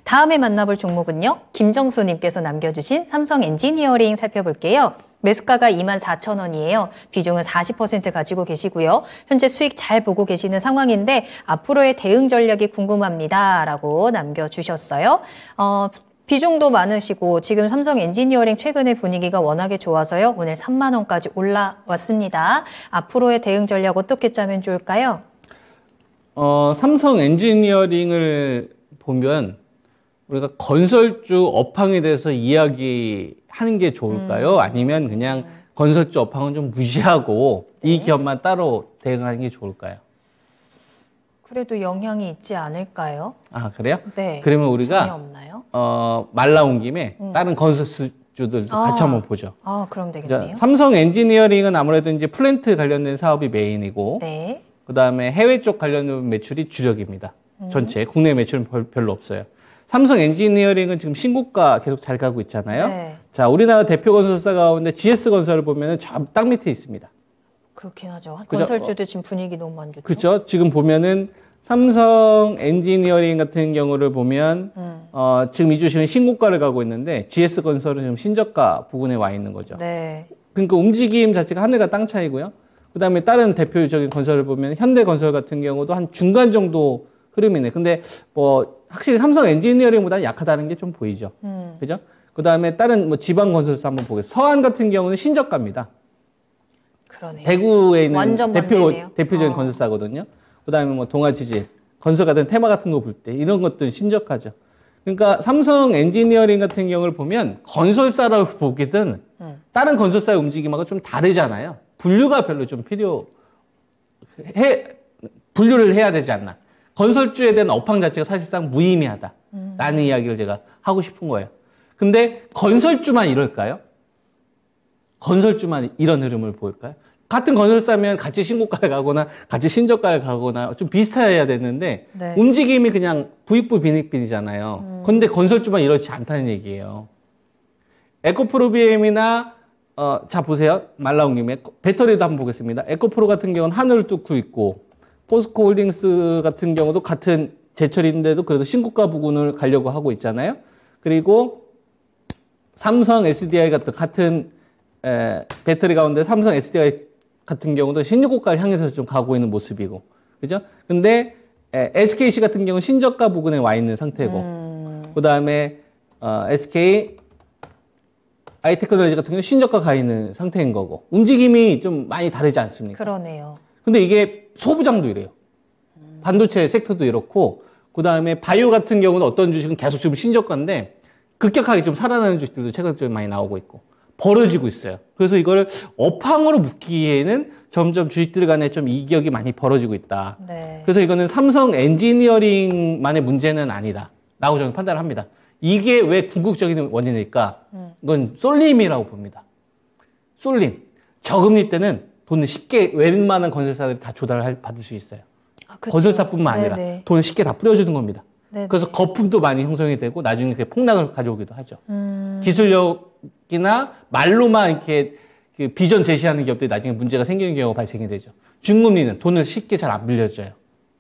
다음에 만나볼 종목은요. 김정수님께서 남겨주신 삼성 엔지니어링 살펴볼게요. 매수가가 24,000원이에요. 비중은 40% 가지고 계시고요. 현재 수익 잘 보고 계시는 상황인데 앞으로의 대응 전략이 궁금합니다. 라고 남겨주셨어요. 비중도 많으시고 지금 삼성 엔지니어링 최근에 분위기가 워낙에 좋아서요. 오늘 3만 원까지 올라왔습니다. 앞으로의 대응 전략 어떻게 짜면 좋을까요? 삼성 엔지니어링을 보면 우리가 건설주 업황에 대해서 이야기하는 게 좋을까요? 아니면 그냥 건설주 업황은 좀 무시하고 네. 이 기업만 따로 대응하는 게 좋을까요? 그래도 영향이 있지 않을까요? 아, 그래요? 네. 그러면 우리가 전혀 없나요? 말 나온 김에 다른 건설주들도 같이 한번 보죠. 그럼 되겠네요. 삼성 엔지니어링은 아무래도 이제 플랜트 관련된 사업이 메인이고, 네. 그 다음에 해외 쪽 관련된 매출이 주력입니다. 전체 국내 매출은 별로 없어요. 삼성 엔지니어링은 지금 신고가 계속 잘 가고 있잖아요. 네. 자, 우리나라 대표 건설사 가운데 GS건설을 보면은 저 딱 밑에 있습니다. 그렇긴 하죠. 그죠? 건설주도 지금 분위기 너무 안 좋죠. 그렇죠. 지금 보면은 삼성 엔지니어링 같은 경우를 보면 지금 이 주식은 신고가를 가고 있는데 GS건설은 지금 신저가 부근에 와 있는 거죠. 네. 그러니까 움직임 자체가 하늘과 땅 차이고요. 그다음에 다른 대표적인 건설을 보면 현대건설 같은 경우도 한 중간 정도 흐름이네. 근데 뭐 확실히 삼성 엔지니어링보다는 약하다는 게 좀 보이죠. 그죠? 그다음에 다른 뭐 지방 건설사 한번 보겠습니다. 서한 같은 경우는 신저가입니다. 그러네요. 대구에 있는 완전 반대네요. 대표적인 건설사거든요. 그다음에 뭐 동아지질, 건설 같은 테마 같은 거 볼 때 이런 것들은 신저가죠. 그러니까 삼성 엔지니어링 같은 경우를 보면 건설사라고 보기든 다른 건설사의 움직임하고 좀 다르잖아요. 분류가 별로 좀 분류를 해야 되지 않나. 건설주에 대한 업황 자체가 사실상 무의미하다. 라는 이야기를 제가 하고 싶은 거예요. 근데 건설주만 이럴까요? 건설주만 이런 흐름을 보일까요? 같은 건설사면 같이 신고가를 가거나 같이 신저가를 가거나 좀 비슷해야 되는데 네. 움직임이 그냥 부익부 빈익빈이잖아요. 근데 건설주만 이렇지 않다는 얘기예요. 에코프로비엠이나 자 보세요. 말 나온 김에 배터리도 한번 보겠습니다. 에코프로 같은 경우는 하늘을 뚫고 있고 포스코 홀딩스 같은 경우도 같은 제철인데도 그래도 신고가 부근을 가려고 하고 있잖아요. 그리고 삼성 SDI 같은 배터리 가운데 삼성 SDI 같은 경우도 신고가를 향해서 좀 가고 있는 모습이고, 그죠? 근데 SKC 같은 경우는 신저가 부근에 와 있는 상태고, 그 다음에 SK 아이테크놀로지 같은 경우는 신저가 가 있는 상태인 거고, 움직임이 좀 많이 다르지 않습니까? 그러네요. 근데 이게 소부장도 이래요. 반도체 섹터도 이렇고, 그 다음에 바이오 같은 경우는 어떤 주식은 계속 지금 신저가인데, 급격하게 좀 살아나는 주식들도 최근 좀 많이 나오고 있고, 벌어지고 있어요. 그래서 이거를 업황으로 묶기에는 점점 주식들 간에 좀 이격이 많이 벌어지고 있다. 네. 그래서 이거는 삼성 엔지니어링만의 문제는 아니다. 라고 저는 판단을 합니다. 이게 왜 궁극적인 원인일까? 이건 쏠림이라고 봅니다. 쏠림. 저금리 때는 돈을 쉽게 웬만한 건설사들이 다 조달을 받을 수 있어요. 건설사뿐만 아니라 네네. 돈을 쉽게 다 뿌려주는 겁니다. 네네. 그래서 거품도 많이 형성이 되고 나중에 그게 폭락을 가져오기도 하죠. 기술력이나 말로만 이렇게 그 비전 제시하는 기업들이 나중에 문제가 생기는 경우가 발생이 되죠. 중금리는 돈을 쉽게 잘 안 빌려줘요.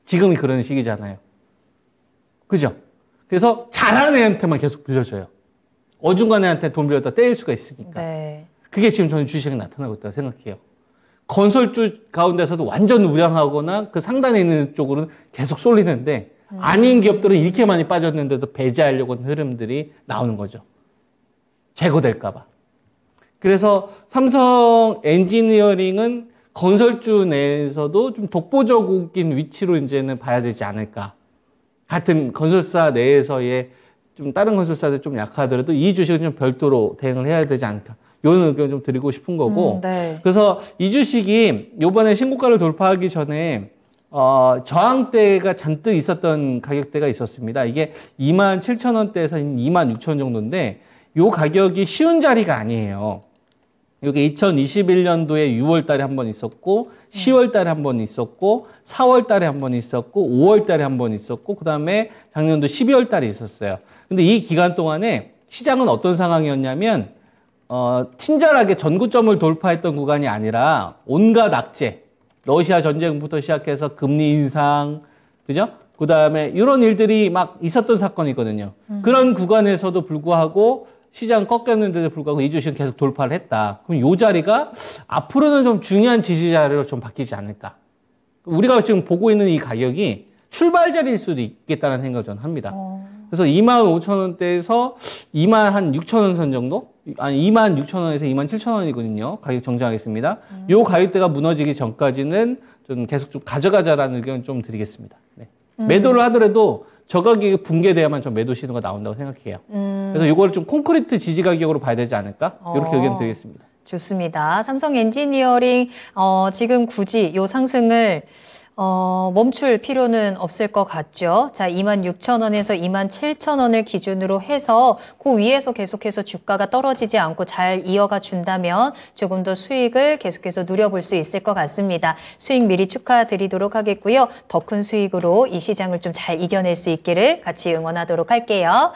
지금이 그런 시기잖아요. 그죠? 그래서 잘하는 애한테만 계속 빌려줘요. 어중간 애한테 돈 빌렸다 떼일 수가 있으니까. 네. 그게 지금 저는 주식에 나타나고 있다고 생각해요. 건설주 가운데서도 완전 우량하거나 그 상단에 있는 쪽으로는 계속 쏠리는데 아닌 기업들은 이렇게 많이 빠졌는데도 배제하려고 하는 흐름들이 나오는 거죠. 제거될까봐. 그래서 삼성 엔지니어링은 건설주 내에서도 좀 독보적인 위치로 이제는 봐야 되지 않을까. 같은 건설사 내에서의 좀 다른 건설사들 좀 약하더라도 이 주식은 좀 별도로 대응을 해야 되지 않을까. 이런 의견을 좀 드리고 싶은 거고. 네. 그래서 이 주식이 요번에 신고가를 돌파하기 전에 저항대가 잔뜩 있었던 가격대가 있었습니다. 이게 27,000원대에서 26,000원 정도인데 요 가격이 쉬운 자리가 아니에요. 이게 2021년도에 6월 달에 한 번 있었고 10월 달에 한 번 있었고 4월 달에 한 번 있었고 5월 달에 한 번 있었고 그다음에 작년도 12월 달에 있었어요. 근데 이 기간 동안에 시장은 어떤 상황이었냐면 친절하게 전고점을 돌파했던 구간이 아니라 온갖 악재, 러시아 전쟁부터 시작해서 금리 인상, 그죠? 그다음에 이런 일들이 막 있었던 사건이거든요. 그런 구간에서도 불구하고 시장 꺾였는데도 불구하고 이 주식은 계속 돌파를 했다. 그럼 이 자리가 앞으로는 좀 중요한 지지 자리로 좀 바뀌지 않을까. 우리가 지금 보고 있는 이 가격이 출발 자리일 수도 있겠다는 생각을 저는 합니다. 그래서 25,000원대에서 26,000원 선 정도? 아니, 26,000원에서 27,000원이거든요. 가격 정정하겠습니다. 요 가격대가 무너지기 전까지는 좀 계속 좀 가져가자라는 의견 좀 드리겠습니다. 네. 매도를 하더라도 저 가격이 붕괴돼야만 좀 매도 신호가 나온다고 생각해요. 그래서 이거를 좀 콘크리트 지지 가격으로 봐야 되지 않을까? 이렇게 의견 드리겠습니다. 좋습니다. 삼성 엔지니어링 지금 굳이 요 상승을 멈출 필요는 없을 것 같죠. 자, 26,000원에서 27,000원을 기준으로 해서 그 위에서 계속해서 주가가 떨어지지 않고 잘 이어가 준다면 조금 더 수익을 계속해서 누려볼 수 있을 것 같습니다. 수익 미리 축하드리도록 하겠고요. 더 큰 수익으로 이 시장을 좀 잘 이겨낼 수 있기를 같이 응원하도록 할게요.